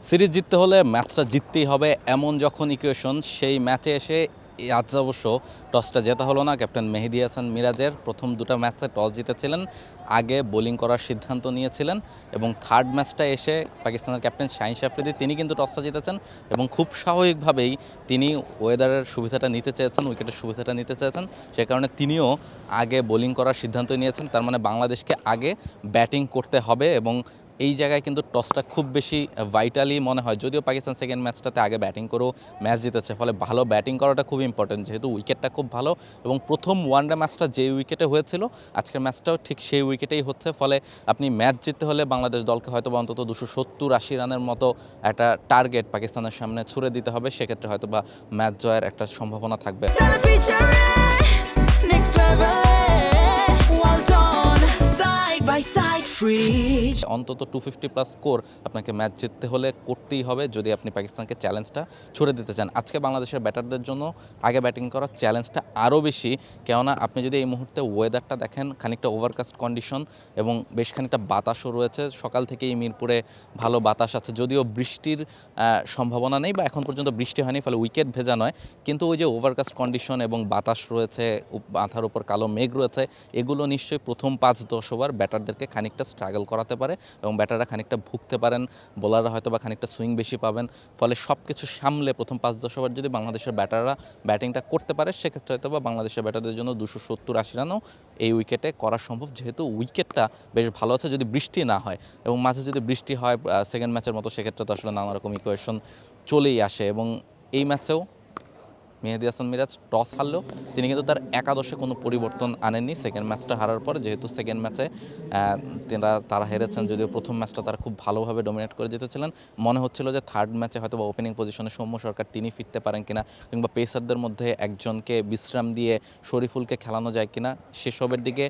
Series জিততে হলে ম্যাচটা জিততেই হবে এমন যখন ইকুয়েশন, সেই ম্যাচে এসে আজ অবশ্য টসটা জেতা হলো না। ক্যাপ্টেন মেহেদী হাসান মিরাজের প্রথম দুটো ম্যাচে টস জিতেছিলেন, আগে বোলিং করার সিদ্ধান্ত নিয়েছিলেন এবং থার্ড ম্যাচটা এসে পাকিস্তানের ক্যাপ্টেন শাহিন আফ্রিদি তিনি কিন্তু টসটা জিতেছেন এবং খুব স্বাভাবিকভাবেই তিনি ওয়েদারের সুবিধাটা নিতে চেয়েছেন, উইকেটের সুবিধাটা নিতে চেয়েছেন, সে কারণে তিনিও আগে বোলিং করার সিদ্ধান্ত নিয়েছেন। তার মানে বাংলাদেশকে আগে ব্যাটিং করতে হবে এবং এই জায়গায় কিন্তু টসটা খুব বেশি ভাইটালি মনে হয়, যদিও পাকিস্তান সেকেন্ড ম্যাচটাতে আগে ব্যাটিং করেও ম্যাচ জিতেছে, ফলে ভালো ব্যাটিং করাটা খুব ইম্পর্টেন্ট, যেহেতু উইকেটটা খুব ভালো এবং প্রথম ওয়ানডে ম্যাচটা যে উইকেটে হয়েছিল আজকের ম্যাচটাও ঠিক সেই উইকেটেই হচ্ছে। ফলে আপনি ম্যাচ জিততে হলে বাংলাদেশ দলকে হয়তো বা অন্তত 270-80 রানের মতো একটা টার্গেট পাকিস্তানের সামনে ছুড়ে দিতে হবে, সেক্ষেত্রে হয়তো বা ম্যাচ জয়ের একটা সম্ভাবনা থাকবে। অন্তত 250+ স্কোর আপনাকে ম্যাচ জিততে হলে করতেই হবে যদি আপনি পাকিস্তানকে চ্যালেঞ্জটা ছুড়ে দিতে চান। আজকে বাংলাদেশের ব্যাটারদের জন্য আগে ব্যাটিং করার চ্যালেঞ্জটা আরও বেশি, কেননা আপনি যদি এই মুহূর্তে ওয়েদারটা দেখেন, খানিকটা ওভারকাস্ট কন্ডিশন এবং বেশ খানিকটা বাতাসও রয়েছে। সকাল থেকেই মিরপুরে ভালো বাতাস আছে, যদিও বৃষ্টির সম্ভাবনা নেই বা এখন পর্যন্ত বৃষ্টি হয়নি, ফলে উইকেট ভেজা নয়, কিন্তু ওই যে ওভারকাস্ট কন্ডিশন এবং বাতাস রয়েছে, মাথার উপর কালো মেঘ রয়েছে, এগুলো নিশ্চয়ই প্রথম 5-10 ওভার ব্যাটারদেরকে খানিকটা স্ট্রাগল করাতে পারে এবং ব্যাটাররা খানিকটা ভুগতে পারেন, বোলাররা হয়তো বা খানিকটা সুইং বেশি পাবেন। ফলে সব কিছু সামলে প্রথম 5-10 ওভার যদি বাংলাদেশের ব্যাটাররা ব্যাটিংটা করতে পারে, সেক্ষেত্রে হয়তো বা বাংলাদেশের ব্যাটারদের জন্য 270-80 রানও এই উইকেটে করা সম্ভব, যেহেতু উইকেটটা বেশ ভালো আছে যদি বৃষ্টি না হয়। এবং মাঝে যদি বৃষ্টি হয় সেকেন্ড ম্যাচের মতো, সেক্ষেত্রে তো আসলে নানা রকম ইকুয়েশন চলেই আসে। এবং এই ম্যাচেও মেহেদী হাসান মিরাজ টস হারলেও তিনি কিন্তু তার একাদশে কোনো পরিবর্তন আনেননি সেকেন্ড ম্যাচটা হারার পর, যেহেতু সেকেন্ড ম্যাচে তারা হেরেছেন, যদিও প্রথম ম্যাচটা তারা খুব ভালোভাবে ডমিনেট করে জিতেছিলেন। মনে হচ্ছিল যে থার্ড ম্যাচে হয়তো বা ওপেনিং পজিশনে সৌম্য সরকার তিনি ফিরতে পারেন কিনা, কিংবা পেসারদের মধ্যে একজনকে বিশ্রাম দিয়ে শরীফুলকে খেলানো যায় কিনা, সেসবের দিকে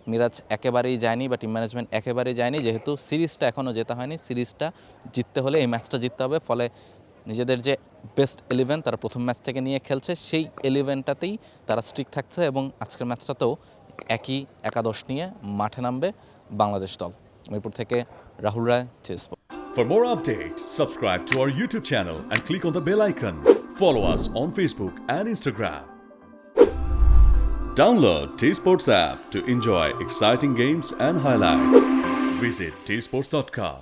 মিরাজ একেবারেই যায়নি বা টিম ম্যানেজমেন্ট একেবারেই যায়নি। যেহেতু সিরিজটা এখনও জেতা হয়নি, সিরিজটা জিততে হলে এই ম্যাচটা জিততে হবে, ফলে নিজেদের যে বেস্ট 11 তারা প্রথম ম্যাচ থেকে নিয়ে খেলছে, সেই 11টাতেই তারা স্ট্রিক থাকছে এবং আজকের ম্যাচটাতেও একই একাদশ নিয়ে মাঠে নামবে বাংলাদেশ দল। মিরপুর থেকে রাহুল রায়, chess. For more updates, subscribe to our YouTube channel and click on the bell icon. Follow us on Facebook and Instagram. Download T-Sports app to enjoy exciting games and highlights. Visit tsports.com.